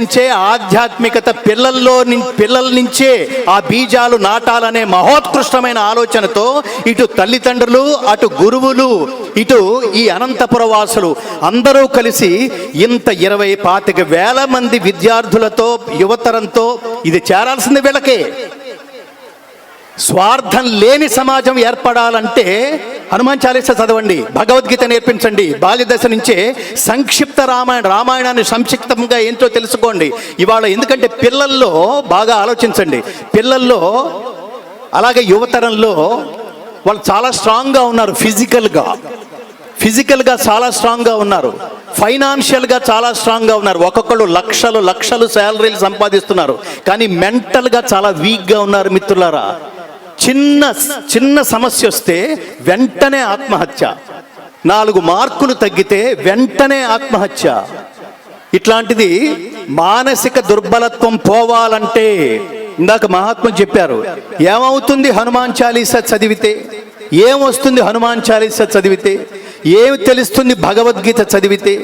నుంచే ఆధ్యాత్మికత పిల్లల నుంచే ఆ బీజాలు నాటాలనే మహోత్కృష్టమైన ఆలోచనతో ఇటు తల్లిదండ్రులు, అటు గురువులు, ఇటు ఈ అనంతపుర వాసులు అందరూ కలిసి ఇంత 20-25 మంది విద్యార్థులతో, యువతరంతో ఇది చేరాల్సింది వీళ్ళకే. స్వార్థం లేని సమాజం ఏర్పడాలంటే హనుమాన్ చాలీసా చదవండి, భగవద్గీత నేర్పించండి, బాల్యదశ నుంచే సంక్షిప్త రామాయణాన్ని సంక్షిప్తంగా ఏంటో తెలుసుకోండి ఇవాళ. ఎందుకంటే పిల్లల్లో బాగా ఆలోచించండి, పిల్లల్లో అలాగే యువతరంలో వాళ్ళు చాలా స్ట్రాంగ్గా ఉన్నారు. ఫిజికల్గా చాలా స్ట్రాంగ్గా ఉన్నారు, ఫైనాన్షియల్గా చాలా స్ట్రాంగ్గా ఉన్నారు. ఒక్కొక్కళ్ళు లక్షలు శాలరీలు సంపాదిస్తున్నారు, కానీ మెంటల్గా చాలా వీక్గా ఉన్నారు మిత్రులారా. చిన్న సమస్య వస్తే వెంటనే ఆత్మహత్య, 4 మార్కులు తగ్గితే వెంటనే ఆత్మహత్య. ఇట్లాంటిది మానసిక దుర్బలత్వం పోవాలంటే ఇందాక మహాత్ములు చెప్పారు, ఏమవుతుంది హనుమాన్ చాలీసా చదివితే, ఏమొస్తుంది హనుమాన్ చాలీసా చదివితే, ఏం తెలుస్తుంది భగవద్గీత చదివితే,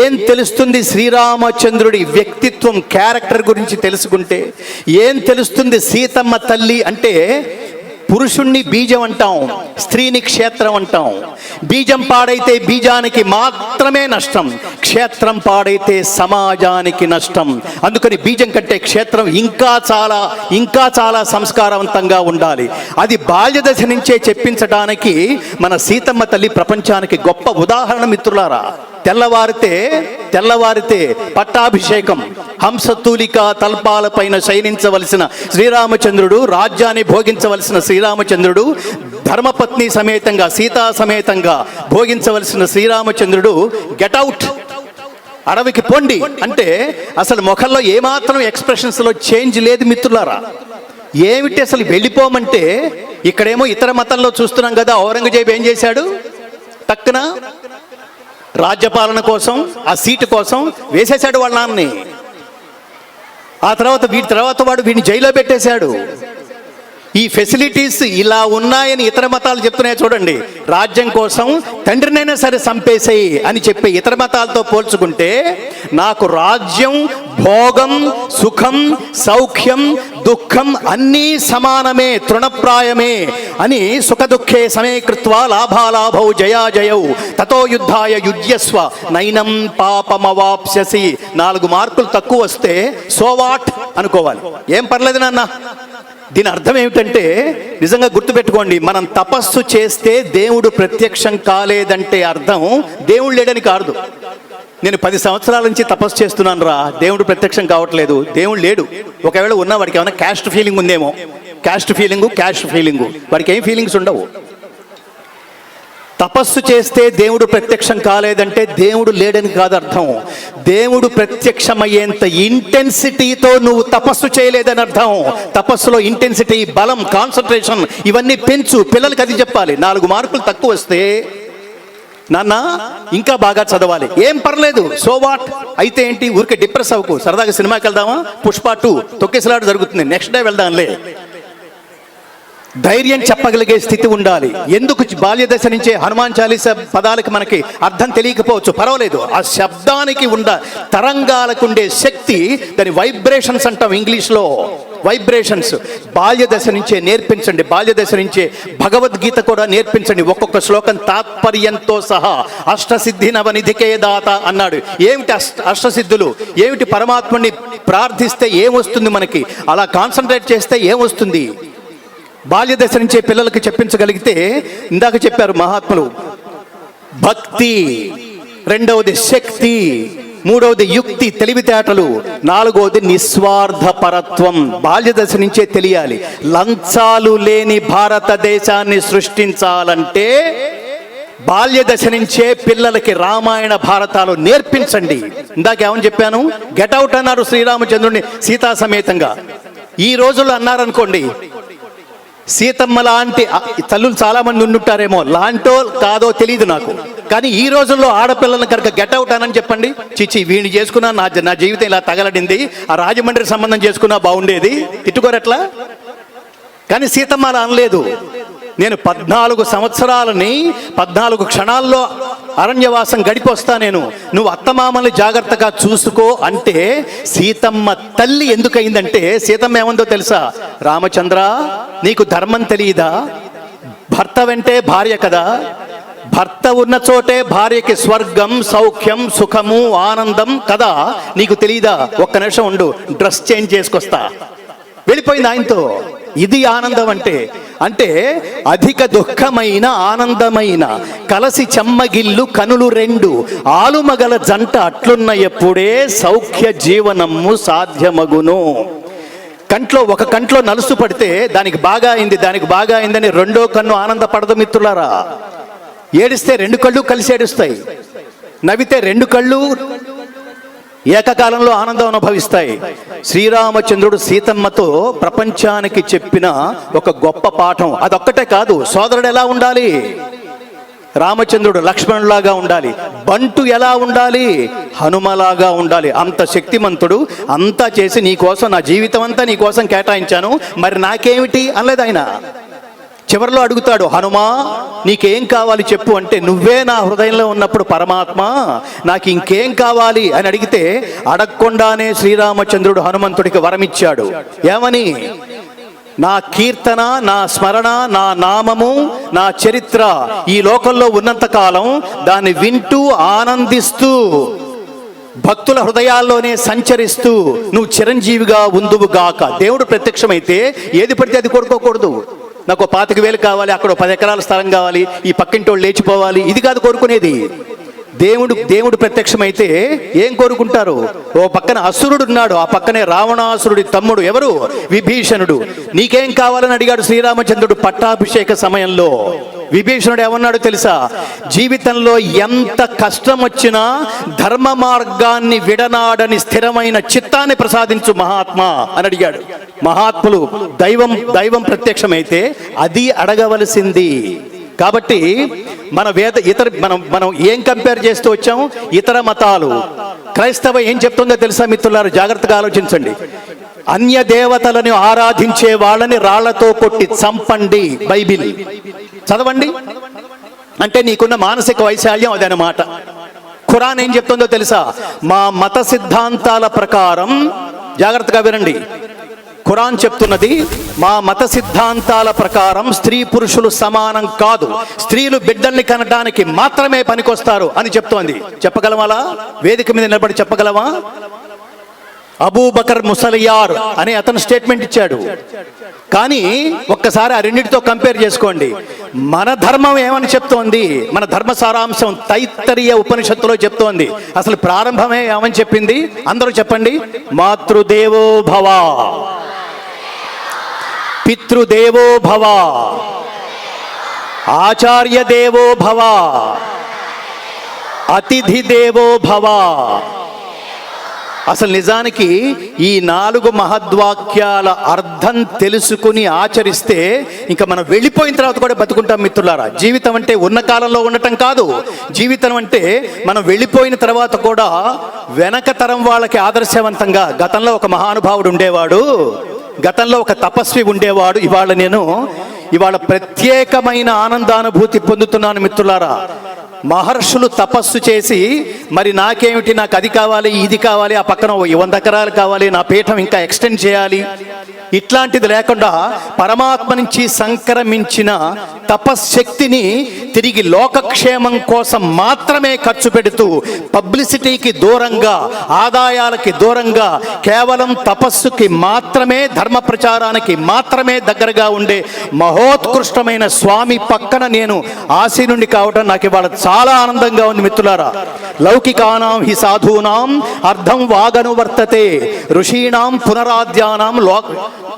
ఏం తెలుస్తుంది శ్రీరామచంద్రుడి వ్యక్తిత్వం, క్యారెక్టర్ గురించి తెలుసుకుంటే, ఏం తెలుస్తుంది సీతమ్మ తల్లి అంటే. పురుషుణ్ణి బీజం అంటాం, స్త్రీని క్షేత్రం అంటాం. బీజం పాడైతే బీజానికి మాత్రమే నష్టం, క్షేత్రం పాడైతే సమాజానికి నష్టం. అందుకని బీజం కంటే క్షేత్రం ఇంకా చాలా సంస్కారవంతంగా ఉండాలి. అది బాల్యదశ నుంచే చెప్పించడానికి మన సీతమ్మ తల్లి ప్రపంచానికి గొప్ప ఉదాహరణ మిత్రులారా. తెల్లవారితే పట్టాభిషేకం, హంసతూలిక తల్పాలపైన శయనించవలసిన శ్రీరామచంద్రుడు, రాజ్యాన్ని భోగించవలసిన శ్రీరామచంద్రుడు, ధర్మపత్ని సమేతంగా సీతా సమేతంగా భోగించవలసిన శ్రీరామచంద్రుడు గెట్అవుట్, అడవికి పొండి అంటే అసలు ముఖంలో ఏమాత్రం ఎక్స్ప్రెషన్స్లో చేంజ్ లేదు మిత్రులారా. ఏమిటి అసలు వెళ్ళిపోమంటే, ఇక్కడేమో ఇతర మతంలో చూస్తున్నాం కదా, ఔరంగజేబు ఏం చేశాడు, టక్కున రాజ్యపాలన కోసం, ఆ సీటు కోసం వేసేశాడు వాళ్ళ నాన్నని. ఆ తర్వాత వాడు వీడిని జైల్లో పెట్టేశాడు. ఈ ఫెసిలిటీస్ ఇలా ఉన్నాయని ఇతర మతాలు చెప్తున్నాయి చూడండి. రాజ్యం కోసం తండ్రినైనా సరే చంపేసేయి అని చెప్పే ఇతర మతాలతో పోల్చుకుంటే నాకు రాజ్యం, భోగం, సుఖం, సౌఖ్యం, దుఃఖం అన్నీ సమానమే, తృణప్రాయమే అని సుఖదుఃఖే సమీకృత్వా లాభాలాభౌ జయాజయౌ తతో యుద్ధాయ యుజ్యస్వ నైనం పాపమవాప్స్యసి. 4 మార్కులు తక్కువ వస్తే సోవాట్ అనుకోవాలి, ఏం పర్లేదు నాన్న. దీని అర్థం ఏమిటంటే, నిజంగా గుర్తుపెట్టుకోండి, మనం తపస్సు చేస్తే దేవుడు ప్రత్యక్షం కాలేదంటే అర్థం దేవుడు లేడని కాదు. నేను 10 సంవత్సరాల నుంచి తపస్సు చేస్తున్నాను రా, దేవుడు ప్రత్యక్షం కావట్లేదు, దేవుడు లేడు. ఒకవేళ ఉన్న వాడికి ఏమైనా క్యాస్ట్ ఫీలింగ్ ఉందేమో, క్యాస్ట్ ఫీలింగు వాడికి ఏం ఫీలింగ్స్ ఉండవు. తపస్సు చేస్తే దేవుడు ప్రత్యక్షం కాలేదంటే దేవుడు లేడని కాదు అర్థం. దేవుడు ప్రత్యక్షమయ్యేంత ఇంటెన్సిటీతో నువ్వు తపస్సు చేయలేదని అర్థం. తపస్సులో ఇంటెన్సిటీ, బలం, కాన్సన్ట్రేషన్ ఇవన్నీ పెంచు. పిల్లలకి అది చెప్పాలి. 4 మార్కులు తక్కువ వస్తే నాన్న ఇంకా బాగా చదవాలి, ఏం పర్లేదు, సో వాట్, అయితే ఏంటి, ఊరికే డిప్రెస్ అవ్వకు, సరదాగా సినిమాకి వెళ్దామా, పుష్ప 2 తొక్కేసలాట జరుగుతుంది, నెక్స్ట్ డే వెళ్దాంలే. ధైర్యం చెప్పగలిగే స్థితి ఉండాలి. ఎందుకు బాల్యదశ నుంచే హనుమాన్ చాలీసా పదాలకి మనకి అర్థం తెలియకపోవచ్చు, పర్వాలేదు. ఆ శబ్దానికి తరంగాలకు ఉండే శక్తి, దాని వైబ్రేషన్స్ అంటాం ఇంగ్లీష్లో, వైబ్రేషన్స్. బాల్యదశ నుంచే నేర్పించండి, బాల్యదశ నుంచే భగవద్గీత కూడా నేర్పించండి. ఒక్కొక్క శ్లోకం తాత్పర్యంతో సహా. అష్టసిద్ధి నవనిధికే దాత అన్నాడు. ఏమిటి అష్టసిద్ధులు, ఏమిటి, పరమాత్మని ప్రార్థిస్తే ఏమొస్తుంది మనకి, అలా కాన్సన్ట్రేట్ చేస్తే ఏమొస్తుంది. బాల్యదశ నుంచే పిల్లలకి చెప్పించగలిగితే, ఇందాక చెప్పారు మహాత్ములు, భక్తి, రెండవది శక్తి, మూడవది యుక్తి, తెలివితేటలు, నాలుగవది నిస్వార్థపరత్వం. బాల్యదశ నుంచే తెలియాలి. లంచాలు లేని భారతదేశాన్ని సృష్టించాలంటే బాల్యదశ నుంచే పిల్లలకి రామాయణ భారతాలు నేర్పించండి. ఇందాక ఏమని చెప్పాను, గెట్అవుట్ అన్నారు శ్రీరామచంద్రుడిని సీతా సమేతంగా. ఈ రోజుల్లో అన్నారనుకోండి, సీతమ్మ లాంటి తల్లులు చాలా మంది ఉండుంటారేమో, లాంటో కాదో తెలియదు నాకు, కానీ ఈ రోజుల్లో ఆడపిల్లలను కనుక గెట్అవుట్ అని చెప్పండి, చిచి వీడిని చేసుకున్నా నా జీవితం ఇలా తగలడింది, ఆ రాజమండ్రి సంబంధం చేసుకున్నా బాగుండేది, తిట్టుకోరట్లా. కానీ సీతమ్మ అలా అనలేదు. నేను 14 సంవత్సరాలని 14 క్షణాల్లో అరణ్యవాసం గడిపొస్తా, నువ్వు అత్తమామల్ని జాగ్రత్తగా చూసుకో అంటే సీతమ్మ తల్లి ఎందుకయిందంటే, సీతమ్మ ఏమందో తెలుసా? రామచంద్ర, నీకు ధర్మం తెలియదా? భర్త వెంటే భార్య కదా, భర్త ఉన్న చోటే భార్యకి స్వర్గం, సౌఖ్యం, సుఖము, ఆనందం కదా, నీకు తెలియదా? ఒక్క నిమిషం ఉండు, డ్రెస్ చేంజ్ చేసుకొస్తా. వెళ్ళిపోయింది ఆయనతో. ఇది ఆనందం అంటే. అంటే అధిక దుఃఖమైన ఆనందమైన కలసి చెమ్మగిల్లు కనులు రెండు ఆలుమగల జంట అట్లున్న ఎప్పుడే సౌఖ్య జీవనము సాధ్యమగును. ఒక కంట్లో నలుసు పడితే దానికి బాగా అయిందని రెండో కన్ను ఆనందపడదు మిత్రులారా. ఏడిస్తే 2 కళ్ళు కలిసి ఏడుస్తాయి, నవ్వితే 2 కళ్ళు ఏకకాలంలో ఆనందం అనుభవిస్తాయి. శ్రీరామచంద్రుడు సీతమ్మతో ప్రపంచానికి చెప్పిన ఒక గొప్ప పాఠం అదొక్కటే కాదు. సోదరుడు ఎలా ఉండాలి? రామచంద్రుడు లక్ష్మణులాగా ఉండాలి. బంటు ఎలా ఉండాలి? హనుమలాగా ఉండాలి. అంత శక్తిమంతుడు. అంతా చేసి నీకోసం, నా జీవితం అంతా నీకోసం కేటాయించాను, మరి నాకేమిటి అనలేదు ఆయన. చివరిలో అడుగుతాడు, హనుమా నీకేం కావాలి చెప్పు అంటే, నువ్వే నా హృదయంలో ఉన్నప్పుడు పరమాత్మ నాకు ఇంకేం కావాలి అని అడిగితే అడగకుండానే శ్రీరామచంద్రుడు హనుమంతుడికి వరమిచ్చాడు. ఏమని? నా కీర్తన, నా స్మరణ, నా నామము, నా చరిత్ర ఈ లోకంలో ఉన్నంతకాలం దాన్ని వింటూ ఆనందిస్తూ భక్తుల హృదయాల్లోనే సంచరిస్తూ నువ్వు చిరంజీవిగా ఉందువుగాక. దేవుడు ప్రత్యక్షమైతే ఏది పడితే అది కోరుకోకూడదు. నాకు 25,000 కావాలి, అక్కడ 10 ఎకరాల స్థలం కావాలి, ఈ పక్కింటోళ్ళు లేచిపోవాలి, ఇది కాదు కోరుకునేది. దేవుడు ప్రత్యక్షమైతే ఏం కోరుకుంటారు? ఓ పక్కన అసురుడు ఉన్నాడు, ఆ పక్కనే రావణాసురుడి తమ్ముడు ఎవరు? విభీషణుడు. నీకేం కావాలని అడిగాడు శ్రీరామచంద్రుడు పట్టాభిషేక సమయంలో. విభీషణుడు ఏమన్నాడు తెలుసా? జీవితంలో ఎంత కష్టం వచ్చినా ధర్మ మార్గాన్ని విడనాడని స్థిరమైన చిత్తాన్ని ప్రసాదించు మహాత్మా అని అడిగాడు. మహాత్ములు దైవం ప్రత్యక్షమైతే అది అడగవలసింది. కాబట్టి మనం ఏం కంపేర్ చేస్తూ వచ్చాము? ఇతర మతాలు. క్రైస్తవ ఏం చెప్తుందో తెలుసా మిత్రులారు? జాగ్రత్తగా ఆలోచించండి. అన్య దేవతలను ఆరాధించే వాళ్ళని రాళ్లతో కొట్టి చంపండి, బైబిల్ చదవండి అంటే నీకున్న మానసిక వైశాల్యం అదనమాట. ఖురాన్ ఏం చెప్తుందో తెలుసా? మా మత సిద్ధాంతాల ప్రకారం, జాగ్రత్తగా వినండి, ఖురాన్ చెప్తున్నది మా మత సిద్ధాంతాల ప్రకారం స్త్రీ పురుషులు సమానం కాదు, స్త్రీలు బిడ్డల్ని కనడానికి మాత్రమే పనికొస్తారు అని చెప్తోంది. చెప్పగలమా? వేదిక మీద నిలబడి చెప్పగలమా? అబూబకర్ ముసలియార్ అనే అతను స్టేట్మెంట్ ఇచ్చాడు. కానీ ఒక్కసారి ఆ రెండింటితో కంపేర్ చేసుకోండి. మన ధర్మం ఏమని చెప్తోంది? మన ధర్మ సారాంశం తైత్తరీయ ఉపనిషత్తులో చెప్తోంది. అసలు ప్రారంభమే ఏమని చెప్పింది? అందరూ చెప్పండి. మాతృదేవో భవ, పితృదేవో భవ, ఆచార్య దేవో భవ, అతిథి దేవో భవ. అసలు నిజానికి ఈ 4 మహద్వాక్యాల అర్థం తెలుసుకుని ఆచరిస్తే ఇంకా మనం వెళ్ళిపోయిన తర్వాత కూడా బతుకుంటాం మిత్రులారా. జీవితం అంటే ఉన్న కాలంలో ఉండటం కాదు. జీవితం అంటే మనం వెళ్ళిపోయిన తర్వాత కూడా వెనక తరం వాళ్ళకి ఆదర్శవంతంగా, గతంలో ఒక మహానుభావుడు ఉండేవాడు, గతంలో ఒక తపస్వి ఉండేవాడు, ఇవాళ ప్రత్యేకమైన ఆనందానుభూతి పొందుతున్నాను మిత్రులారా. మహర్షులు తపస్సు చేసి, మరి నాకేమిటి, నాకు అది కావాలి, ఇది కావాలి, ఆ పక్కన 100 ఎకరాలు కావాలి, నా పీఠం ఇంకా ఎక్స్టెండ్ చేయాలి, ఇట్లాంటిది లేకుండా పరమాత్మ నుంచి సంక్రమించిన తపశ్శక్తిని తిరిగి లోకక్షేమం కోసం మాత్రమే ఖర్చు పెడుతూ, పబ్లిసిటీకి దూరంగా, ఆదాయాలకి దూరంగా, కేవలం తపస్సుకి మాత్రమే, ధర్మ ప్రచారానికి మాత్రమే దగ్గరగా ఉండే మహోత్కృష్టమైన స్వామి పక్కన నేను ఆసీనుండి కావటం నాకు ఇవాళ చాలా ఆనందంగా ఉంది మిత్రులారా. లౌకికానాం హి సాధూనాం అర్థం వాగనువర్తతే ఋషీణాం పునరాద్యానాం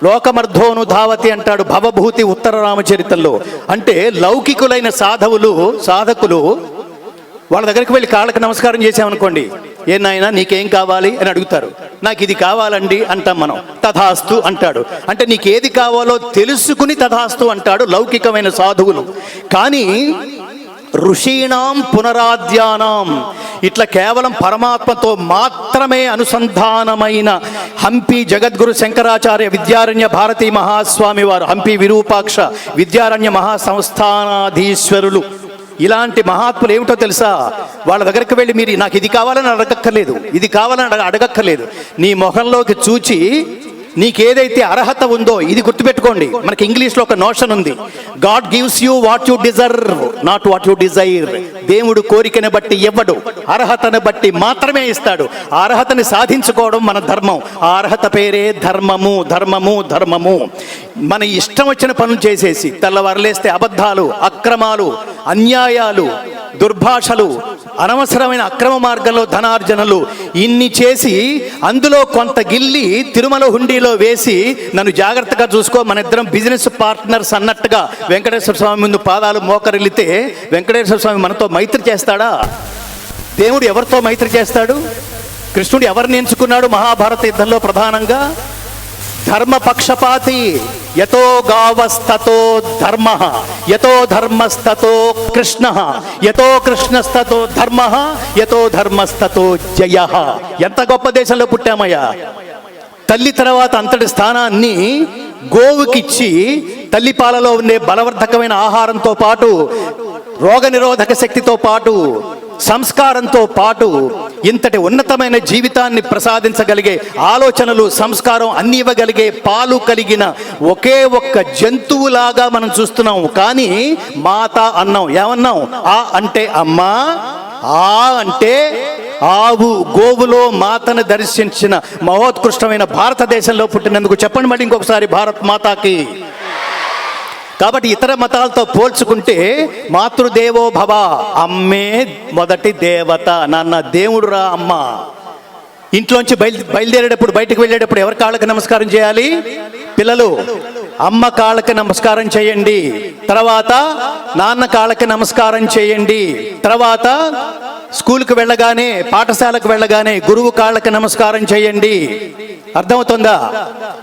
లోకమర్ధోను ధావతి అంటాడు భవభూతి ఉత్తర రామచరితంలో. అంటే లౌకికులైన సాధకులు వాళ్ళ దగ్గరికి వెళ్ళి కాళ్ళకి నమస్కారం చేసామనుకోండి, ఏ నాయనా నీకేం కావాలి అని అడుగుతారు. నాకు ఇది కావాలండి అంటాం మనం. తథాస్తు అంటాడు. అంటే నీకేది కావాలో తెలుసుకుని తథాస్తు అంటాడు లౌకికమైన సాధువులు. కానీ ఋషీణాం పునరాద్యానాం. ఇట్లా కేవలం పరమాత్మతో మాత్రమే అనుసంధానమైన హంపి జగద్గురు శంకరాచార్య విద్యారణ్య భారతీ మహాస్వామి వారు, హంపి విరూపాక్ష విద్యారణ్య మహాసంస్థానాధీశ్వరులు, ఇలాంటి మహాత్ములు ఏమిటో తెలుసా? వాళ్ళ దగ్గరికి వెళ్ళి మీరు నాకు ఇది కావాలని అడగక్కర్లేదు, ఇది కావాలని అడగక్కర్లేదు. నీ మొహంలోకి చూచి నీకేదైతే అర్హత ఉందో, ఇది గుర్తుపెట్టుకోండి. మనకి ఇంగ్లీష్లో ఒక నోషన్ ఉంది, God gives you what you deserve, not what you Dzire. దేవుడు కోరికను బట్టి ఇవ్వడు, అర్హతను బట్టి మాత్రమే ఇస్తాడు. ఆ అర్హతని సాధించుకోవడం మన ధర్మం. ఆ అర్హత పేరే ధర్మము. ధర్మము ధర్మము. మన ఇష్టం వచ్చిన పనులు చేసేసి తెల్లవారులేస్తే అబద్ధాలు, అక్రమాలు, అన్యాయాలు, దుర్భాషలు, అనవసరమైన అక్రమ మార్గంలో ధనార్జనలు, ఇన్ని చేసి అందులో కొంత గిల్లి తిరుమల హుండీలో వేసి నన్ను జాగ్రత్తగా చూసుకో, మన ఇద్దరం బిజినెస్ పార్ట్నర్స్ అన్నట్టుగా వెంకటేశ్వర స్వామి ముందు పాదాలు మోకరిల్లితే వెంకటేశ్వర స్వామి మనతో మైత్రి చేస్తాడా? దేవుడు ఎవరితో మైత్రి చేస్తాడు? కృష్ణుడు ఎవరిని ఎంచుకున్నాడు మహాభారత యుద్ధంలో? ప్రధానంగా ధర్మపక్షపాతి. యతో గావస్తతో ధర్మ, యతో ధర్మస్తతో కృష్ణ, యతో కృష్ణస్తతో ధర్మ, యతో ధర్మస్తతో జయ. ఎంత గొప్ప దేశంలో పుట్టామయ్యా! తల్లి తర్వాత అంతటి స్థానాన్ని గోవుకిచ్చి తల్లిపాలలో ఉండే బలవర్ధకమైన ఆహారంతో పాటు, రోగనిరోధక శక్తితో పాటు, సంస్కారంతో పాటు ఇంతటి ఉన్నతమైన జీవితాన్ని ప్రసాదించగలిగే ఆలోచనలు, సంస్కారం అన్ని ఇవ్వగలిగే పాలు కలిగిన ఒకే ఒక్క జంతువులాగా మనం చూస్తున్నాం. కానీ మాత అన్నాం. ఏమన్నాం? ఆ అంటే అమ్మ, ఆ అంటే ఆవు. గోవులో మాతను దర్శించిన మహోత్కృష్టమైన భారతదేశంలో పుట్టినందుకు చెప్పండి మళ్ళీ ఇంకొకసారి భారత్ మాతాకి. కాబట్టి ఇతర మతాలతో పోల్చుకుంటే మాతృదేవో భవ, అమ్మే మొదటి దేవత. నాన్న దేవుడు రా అమ్మ. ఇంట్లోంచి బయలుదేరేటప్పుడు, బయటకు వెళ్ళేటప్పుడు ఎవరి కాళ్ళకి నమస్కారం చేయాలి? పిల్లలు అమ్మ కాళ్ళకి నమస్కారం చేయండి, తర్వాత నాన్న కాళ్ళకి నమస్కారం చేయండి, తర్వాత స్కూల్కి వెళ్ళగానే, పాఠశాలకు వెళ్ళగానే గురువు కాళ్ళకి నమస్కారం చేయండి. అర్థమవుతుందా?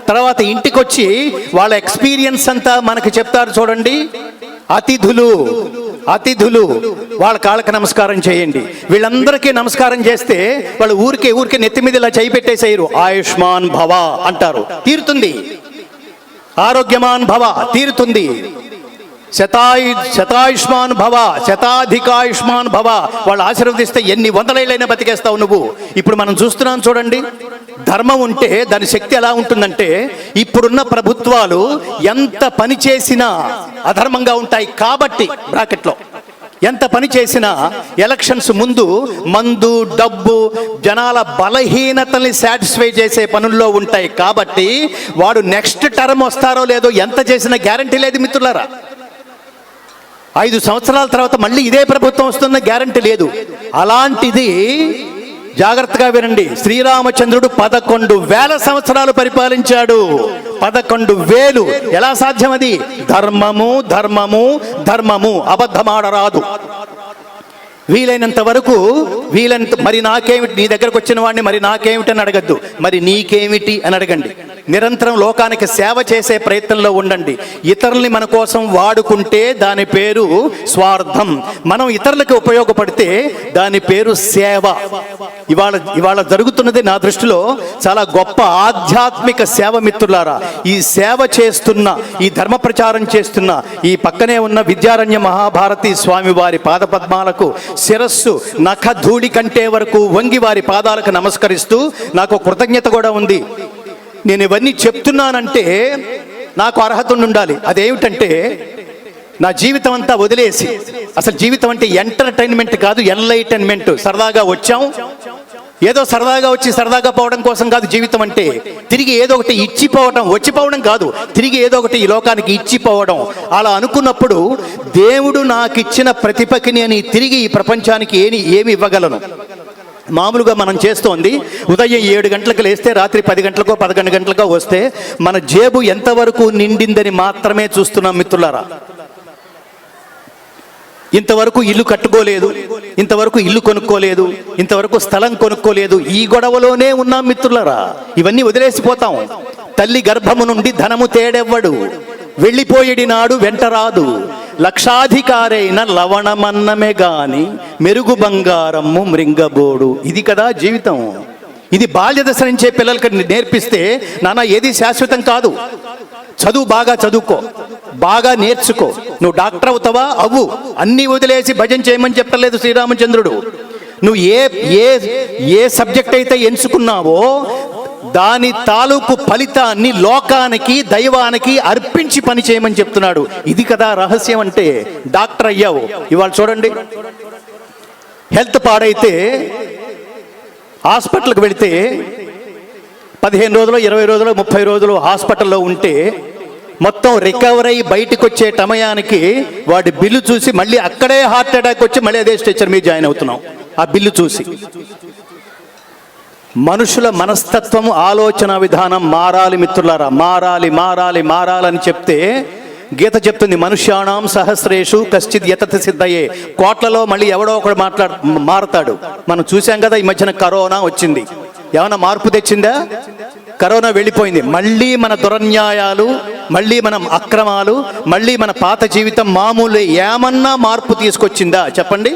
తర్వాత ఇంటికి వచ్చి వాళ్ళ ఎక్స్పీరియన్స్ అంతా మనకు చెప్తారు చూడండి. అతిథులు వాళ్ళ కాళ్ళకి నమస్కారం చేయండి. వీళ్ళందరికీ నమస్కారం చేస్తే వాళ్ళు ఊరికే నెత్తి మీద ఇలా చేయి పెట్టేసేయరు. ఆయుష్మాన్ భవ అంటారు, తీరుతుంది. ఆరోగ్యమాన్ భవ, తీరుతుంది. శతాయుష్మాన్ భవ, శతాధికాయుష్మాన్ భవ. వాళ్ళు ఆశీర్వదిస్తే ఎన్ని వందలేళ్ళైనా బతికేస్తావు నువ్వు. ఇప్పుడు మనం చూస్తున్నాం చూడండి, ధర్మం ఉంటే దాని శక్తి ఎలా ఉంటుందంటే, ఇప్పుడున్న ప్రభుత్వాలు ఎంత పని చేసినా అధర్మంగా ఉంటాయి. కాబట్టి బ్రాకెట్లో ఎంత పని చేసినా ఎలక్షన్స్ ముందు మందు, డబ్బు, జనాల బలహీనతల్ని సాటిస్ఫై చేసే పనుల్లో ఉంటాయి. కాబట్టి వాడు నెక్స్ట్ టర్మ్ వస్తారో లేదో ఎంత చేసినా గ్యారంటీ లేదు మిత్రులారా. 5 సంవత్సరాల తర్వాత మళ్ళీ ఇదే ప్రభుత్వం వస్తున్న గ్యారంటీ లేదు. అలాంటిది జాగ్రత్తగా వినండి, శ్రీరామచంద్రుడు 11,000 సంవత్సరాలు పరిపాలించాడు. 11,000. ఎలా సాధ్యం అది? ధర్మము ధర్మము ధర్మము. అబద్ధమాడరాదు. వీలైనంత వరకు మరి నాకేమిటి, నీ దగ్గరకు వచ్చిన వాడిని మరి నాకేమిటి అని అడగద్దు, మరి నీకేమిటి అని అడగండి. నిరంతరం లోకానికి సేవ చేసే ప్రయత్నంలో ఉండండి. ఇతరుల్ని మన కోసం వాడుకుంటే దాని పేరు స్వార్థం. మనం ఇతరులకు ఉపయోగపడితే దాని పేరు సేవ. ఇవాళ జరుగుతున్నది నా దృష్టిలో చాలా గొప్ప ఆధ్యాత్మిక సేవ మిత్రులారా. ఈ సేవ చేస్తున్న, ఈ ధర్మ ప్రచారం చేస్తున్న ఈ పక్కనే ఉన్న విద్యారణ్య మహాభారతి స్వామి వారి పాదపద్మాలకు శిరస్సు నఖ ధూళి కంటే వరకు వంగి వారి పాదాలకు నమస్కరిస్తూ నాకు కృతజ్ఞత కూడా ఉంది. నేను ఇవన్నీ చెప్తున్నానంటే నాకు అర్హత ఉండాలి. అదేమిటంటే నా జీవితం అంతా వదిలేసి, అసలు జీవితం అంటే ఎంటర్టైన్మెంట్ కాదు, ఎన్లైటన్మెంట్. సరదాగా వచ్చాం, ఏదో సరదాగా వచ్చి సరదాగా పోవడం కోసం కాదు జీవితం అంటే. తిరిగి ఏదో ఒకటి ఇచ్చిపోవడం, వచ్చిపోవడం కాదు, తిరిగి ఏదో ఒకటి ఈ లోకానికి ఇచ్చిపోవడం. అలా అనుకున్నప్పుడు దేవుడు నాకు ఇచ్చిన ప్రతిభకి నేను తిరిగి ఈ ప్రపంచానికి ఏమి ఇవ్వగలను? మామూలుగా మనం చేస్తోంది ఉదయం 7 గంటలకు లేస్తే రాత్రి 10 గంటలకో 11 గంటలకో వస్తే మన జేబు ఎంతవరకు నిండిందని మాత్రమే చూస్తున్నాం మిత్రులారా. ఇంతవరకు ఇల్లు కట్టుకోలేదు, ఇంతవరకు ఇల్లు కొనుక్కోలేదు, ఇంతవరకు స్థలం కొనుక్కోలేదు. ఈ గొడవలోనే ఉన్నాం మిత్రులారా. ఇవన్నీ వదిలేసిపోతాం. తల్లి గర్భము నుండి ధనము తేడెవ్వడు, వెళ్ళిపోయేడి నాడు వెంటరాదు, లక్షాధికారైన లవణమన్నమే గాని మెరుగు బంగారము మృంగబోడు. ఇది కదా జీవితం. ఇది బాల్య దశ నుంచే పిల్లలకి నేర్పిస్తే, నాన్న ఏది శాశ్వతం కాదు, చదువు బాగా చదువుకో, బాగా నేర్చుకో, నువ్వు డాక్టర్ అవుతావా అవ్వు, అన్నీ వదిలేసి భజన చేయమని చెప్పలేదు శ్రీరామచంద్రుడు. నువ్వు ఏ సబ్జెక్ట్ అయితే ఎంచుకున్నావో దాని తాలూకు ఫలితాన్ని లోకానికి దైవానికి అర్పించి పని చేయమని చెప్తున్నాడు. ఇది కదా రహస్యం అంటే. డాక్టర్ అయ్యావు, ఇవాళ చూడండి, హెల్త్ పాడైతే హాస్పిటల్కి వెళితే 15 రోజులు 20 రోజులు 30 రోజులు హాస్పిటల్లో ఉంటే మొత్తం రికవర్ అయ్యి బయటకు వచ్చే సమయానికి వాడి బిల్లు చూసి మళ్ళీ అక్కడే హార్ట్ అటాక్ వచ్చి మళ్ళీ అదే స్ట్రెచర్ మీద జాయిన్ అవుతున్నాం ఆ బిల్లు చూసి. మనుషుల మనస్తత్వం, ఆలోచన విధానం మారాలి మిత్రులారా, మారాలి మారాలి మారాలని చెప్తే గీత చెప్తుంది, మనుష్యాణం సహస్రేషు కశ్చిత్ యతత సిద్ధయే. కోట్లలో మళ్ళీ ఎవడో ఒకడు మారతాడు. మనం చూసాం కదా, ఈ మధ్యన కరోనా వచ్చింది, ఏమైనా మార్పు తెచ్చిందా? కరోనా వెళ్ళిపోయింది. మళ్ళీ మన దురన్యాయాలు, మళ్ళీ మన అక్రమాలు, మళ్ళీ మన పాత జీవితం మామూలు ఏమన్నా మార్పు తీసుకొచ్చిందా చెప్పండి?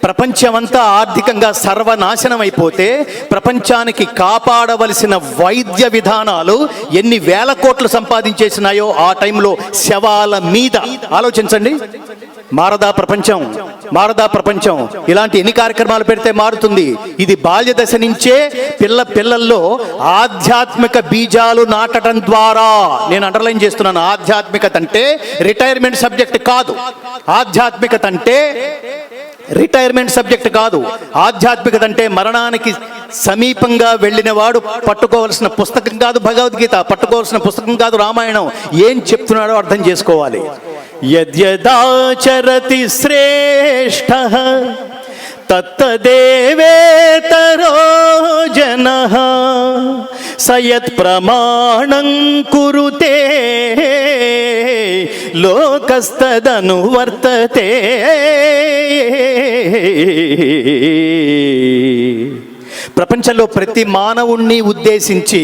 ప్రపంచమంతా ఆర్థికంగా సర్వనాశనం అయిపోతే ప్రపంచానికి కాపాడవలసిన వైద్య విధానాలు ఎన్ని వేల కోట్లు సంపాదించేసినాయో ఆ టైంలో శవాల మీద. ఆలోచించండి, మారదా ప్రపంచం? మారదా ప్రపంచం? ఇలాంటి ఎన్ని కార్యక్రమాలు పెడితే మారుతుంది? ఇది బాల్య దశ నుంచే పిల్లల్లో ఆధ్యాత్మిక బీజాలు నాటడం ద్వారా. నేను అండర్లైన్ చేస్తున్నాను, ఆధ్యాత్మికత అంటే రిటైర్మెంట్ సబ్జెక్ట్ కాదు. ఆధ్యాత్మికత అంటే రిటైర్మెంట్ సబ్జెక్ట్ కాదు. ఆధ్యాత్మికత అంటే మరణానికి సమీపంగా వెళ్ళిన వాడు పట్టుకోవాల్సిన పుస్తకం కాదు భగవద్గీత, పట్టుకోవాల్సిన పుస్తకం కాదు రామాయణం. ఏం చెప్తున్నాడో అర్థం చేసుకోవాలి. యద్యదాచరతి శ్రేష్ఠః తత్తదేవేతరో జనః సయత్ ప్రమాణం కురుతే లోకస్తదనువర్తతే. ప్రపంచంలో ప్రతి మానవుణ్ణి ఉద్దేశించి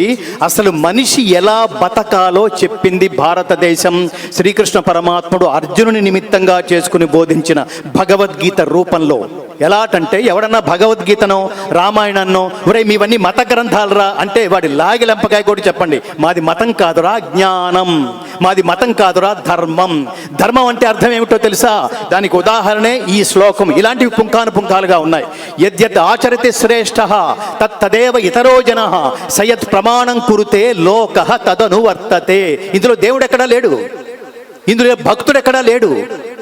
అసలు మనిషి ఎలా బతకాలో చెప్పింది భారతదేశం. శ్రీకృష్ణ పరమాత్ముడు అర్జునుని నిమిత్తంగా చేసుకుని బోధించిన భగవద్గీత రూపంలో. ఎలాంటే ఎవడన్నా భగవద్గీతనో రామాయణన్నో ఒరే మీవన్నీ మత గ్రంథాలరా అంటే వాడి లాగి లంపకాయ కూడా చెప్పండి, మాది మతం కాదురా జ్ఞానం, మాది మతం కాదురా ధర్మం. ధర్మం అంటే అర్థం ఏమిటో తెలుసా? దానికి ఉదాహరణే ఈ శ్లోకం. ఇలాంటివి పుంఖానుపుంఖాలుగా ఉన్నాయి. యద్యత్ ఆచరతి శ్రేష్ఠః తత్తదేవ ఇతరో జనః సయత్ ప్రమాణం కురుతే లోకః తదనువర్తతే. ఇందులో దేవుడు ఎక్కడా లేడు, ఇందులో భక్తుడు ఎక్కడా లేడు.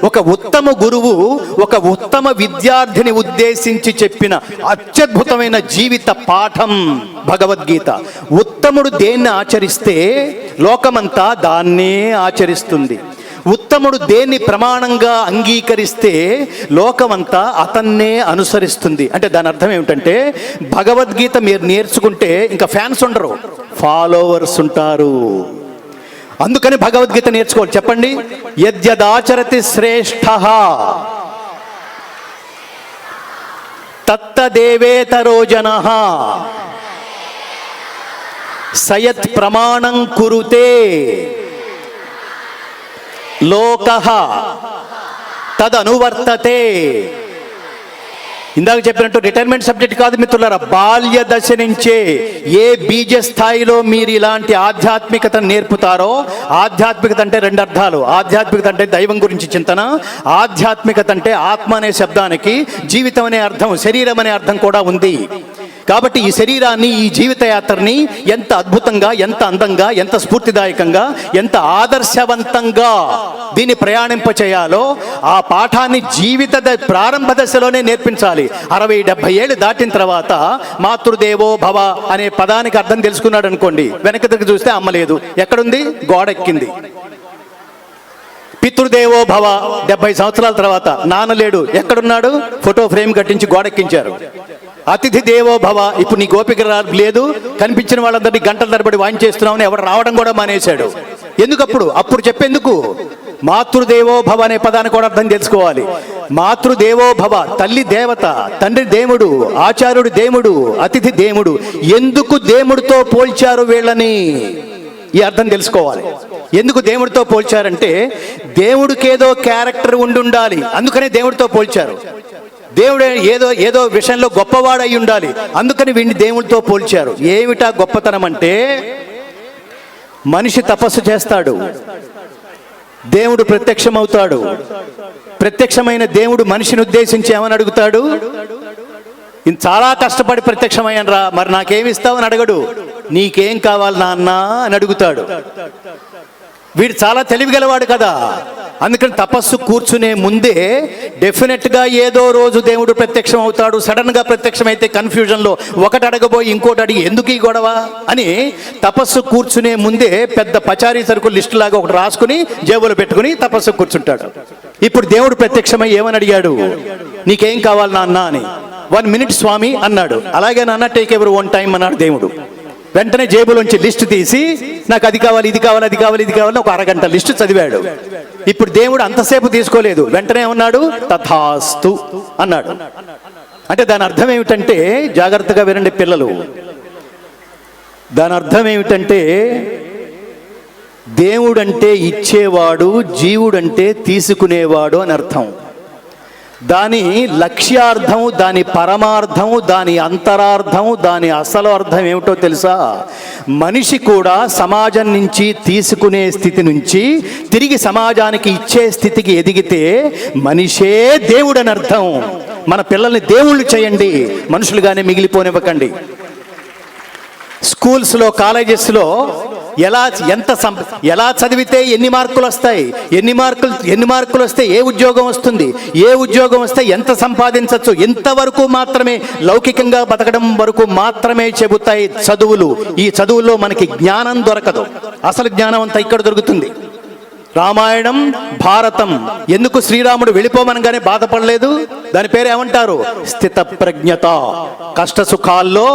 ఒక ఉత్తమ గురువు ఒక ఉత్తమ విద్యార్థిని ఉద్దేశించి చెప్పిన అత్యద్భుతమైన జీవిత పాఠం భగవద్గీత. ఉత్తముడు దేన్ని ఆచరిస్తే లోకమంతా దాన్నే ఆచరిస్తుంది. ఉత్తముడు దేన్ని ప్రమాణంగా అంగీకరిస్తే లోకమంతా అతన్నే అనుసరిస్తుంది. అంటే దాని అర్థం ఏమిటంటే భగవద్గీత మీరు నేర్చుకుంటే ఇంకా ఫ్యాన్స్ ఉండరు, ఫాలోవర్స్ ఉంటారు. అందుకని భగవద్గీత నేర్చుకోవాలి. చెప్పండి, యద్యదాచరతి శ్రేష్ఠః తత్తదేవేతరో జనః సయత్ ప్రమాణం కురుతే లోకః తదనువర్తతే. ఇందాక చెప్పినట్టు రిటైర్మెంట్ సబ్జెక్ట్ కాదు మిత్రులారా, బాల్య దశ నుంచే ఏ బీజ స్థాయిలో మీరు ఇలాంటి ఆధ్యాత్మికతను నేర్పుతారో. ఆధ్యాత్మికత అంటే రెండు అర్థాలు. ఆధ్యాత్మికత అంటే దైవం గురించి చింతన, ఆధ్యాత్మికత అంటే ఆత్మ అనే శబ్దానికి జీవితం అనే అర్థం, శరీరం అనే అర్థం కూడా ఉంది. కాబట్టి ఈ శరీరాన్ని, ఈ జీవితయాత్రని ఎంత అద్భుతంగా, ఎంత అందంగా, ఎంత స్ఫూర్తిదాయకంగా, ఎంత ఆదర్శవంతంగా దీన్ని ప్రయాణింపచేయాలో ఆ పాఠాన్ని జీవిత ప్రారంభ దశలోనే నేర్పించాలి. 60-70 ఏళ్ళు దాటిన తర్వాత మాతృదేవో భవ అనే పదానికి అర్థం తెలుసుకున్నాడు అనుకోండి, వెనక తిరిగి చూస్తే అమ్మ లేదు, ఎక్కడుంది? గోడెక్కింది. పితృదేవో భవ 70 సంవత్సరాల తర్వాత నాన్న లేడు, ఎక్కడున్నాడు? ఫోటో ఫ్రేమ్ కట్టించి గోడెక్కించారు. అతిథి దేవో భవ, ఇప్పుడు నీ గోపిక లేదు, కనిపించిన వాళ్ళందరినీ గంటల తరబడి వాయించేస్తున్నామని ఎవరు రావడం కూడా మానేశాడు. ఎందుకప్పుడు? అప్పుడు చెప్పేందుకు? మాతృదేవో భవ అనే పదాన్ని కూడా అర్థం తెలుసుకోవాలి. మాతృదేవో భవ, తల్లి దేవత, తండ్రి దేవుడు, ఆచార్యుడు దేవుడు, అతిథి దేవుడు. ఎందుకు దేవుడితో పోల్చారు వీళ్ళని? ఈ అర్థం తెలుసుకోవాలి. ఎందుకు దేవుడితో పోల్చారంటే దేవుడికి ఏదో క్యారెక్టర్ ఉండాలి, అందుకనే దేవుడితో పోల్చారు. దేవుడు ఏదో విషయంలో గొప్పవాడు అయి ఉండాలి, అందుకని వీడిని దేవుడితో పోల్చారు. ఏమిటా గొప్పతనం అంటే మనిషి తపస్సు చేస్తాడు, దేవుడు ప్రత్యక్షమవుతాడు. ప్రత్యక్షమైన దేవుడు మనిషిని ఉద్దేశించి ఏమని అడుగుతాడు? చాలా కష్టపడి ప్రత్యక్షమయ్యానరా, మరి నాకేమి ఇస్తావు అని అడగడు. నీకేం కావాలి నాన్న అని అడుగుతాడు. వీడు చాలా తెలివిగలవాడు కదా, అందుకని తపస్సు కూర్చునే ముందే డెఫినెట్గా ఏదో రోజు దేవుడు ప్రత్యక్షం అవుతాడు. సడన్గా ప్రత్యక్షమైతే కన్ఫ్యూజన్లో ఒకటి అడగబోయి ఇంకోటి అడిగి ఎందుకు ఈ గొడవ అని తపస్సు కూర్చునే ముందే పెద్ద పచారీ సరుకు లిస్టు లాగా ఒకటి రాసుకుని జేబులో పెట్టుకుని తపస్సు కూర్చుంటాడు. ఇప్పుడు దేవుడు ప్రత్యక్షమై ఏమని అడిగాడు? నీకేం కావాలి నాన్న అని. 1 minute స్వామి అన్నాడు. అలాగే నాన్న, టేక్ ఎవర్ 1 time అన్నాడు దేవుడు. వెంటనే జేబులోంచి లిస్టు తీసి నాకు అది కావాలి, ఇది కావాలి, అది కావాలి, ఇది కావాలి, ఒక అరగంట లిస్టు చదివాడు. ఇప్పుడు దేవుడు అంతసేపు తీసుకోలేదు, వెంటనే ఉన్నాడు, తథాస్తు అన్నాడు. అంటే దాని అర్థం ఏమిటంటే, జాగ్రత్తగా వినండి పిల్లలు, దాని అర్థం ఏమిటంటే దేవుడంటే ఇచ్చేవాడు, జీవుడంటే తీసుకునేవాడు అని అర్థం. దాని లక్ష్యార్థం, దాని పరమార్థం, దాని అంతరార్థం, దాని అసలు అర్థం ఏమిటో తెలుసా? మనిషి కూడా సమాజం నుంచి తీసుకునే స్థితి నుంచి తిరిగి సమాజానికి ఇచ్చే స్థితికి ఎదిగితే మనిషే దేవుడు అని అర్థం. మన పిల్లల్ని దేవుళ్ళు చేయండి, మనుషులుగానే మిగిలిపోనివ్వకండి. స్కూల్స్లో, కాలేజెస్లో ఎలా చదివితే ఎన్ని మార్కులు వస్తాయి, ఎన్ని మార్కులు వస్తే ఏ ఉద్యోగం వస్తుంది, ఏ ఉద్యోగం వస్తే ఎంత సంపాదించవచ్చు, ఇంతవరకు మాత్రమే, లౌకికంగా బతకడం వరకు మాత్రమే చెబుతాయి చదువులు. ఈ చదువుల్లో మనకి జ్ఞానం దొరకదు. అసలు జ్ఞానం అంతా ఇక్కడ దొరుకుతుంది. రామాయణం, భారతం. ఎందుకు శ్రీరాముడు వెళ్ళిపోమనగానే బాధపడలేదు? దాని పేరు ఏమంటారు? స్థిత ప్రజ్ఞత. కష్ట సుఖాల్లో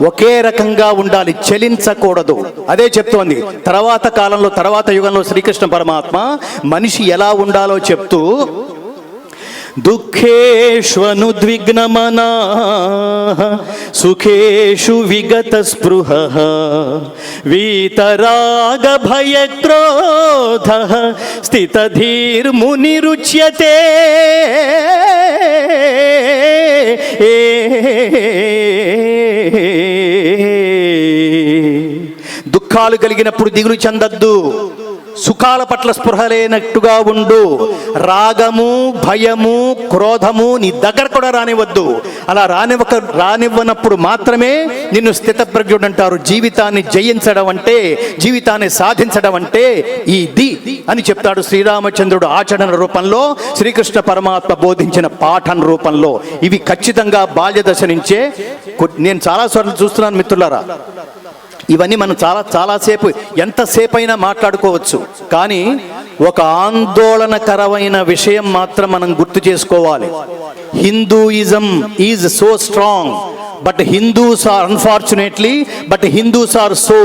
ఒకే రకంగా ఉండాలి, చలించకూడదు. అదే చెప్తోంది. తర్వాత కాలంలో, తర్వాత యుగంలో శ్రీకృష్ణ పరమాత్మ మనిషి ఎలా ఉండాలో చెప్తూ, దుఃఖేష్వనుద్విగ్నమనాః సుఖేషు విగత స్పృహః వీతరాగ భయక్రోధః స్థితధీర్మునిరుచ్యతే. దుఃఖాలు కలిగినప్పుడు దిగులు చెందద్దు, సుఖాల పట్ల స్పృహ లేనట్టుగా ఉండు. రాగము, భయము, క్రోధము నీ దగ్గర కూడా రానివద్దు. అలా రానివ్వనప్పుడు మాత్రమే నిన్ను స్థితప్రజ్ఞుడు అంటారు. జీవితాన్ని జయించడం అంటే, జీవితాన్ని సాధించడం అంటే ఇది అని చెప్తాడు శ్రీరామచంద్రుడు ఆచరణ రూపంలో, శ్రీకృష్ణ పరమాత్మ బోధించిన పాఠం రూపంలో. ఇవి ఖచ్చితంగా బాల్య దశ నుంచే. నేను చాలాసార్లు చూస్తున్నాను మిత్రులారా, ఇవన్నీ మనం చాలాసేపు, ఎంతసేపు అయినా మాట్లాడుకోవచ్చు. కానీ ఒక ఆందోళనకరమైన విషయం మాత్రం మనం గుర్తు చేసుకోవాలి. Hinduism is so strong, but Hindus are unfortunately so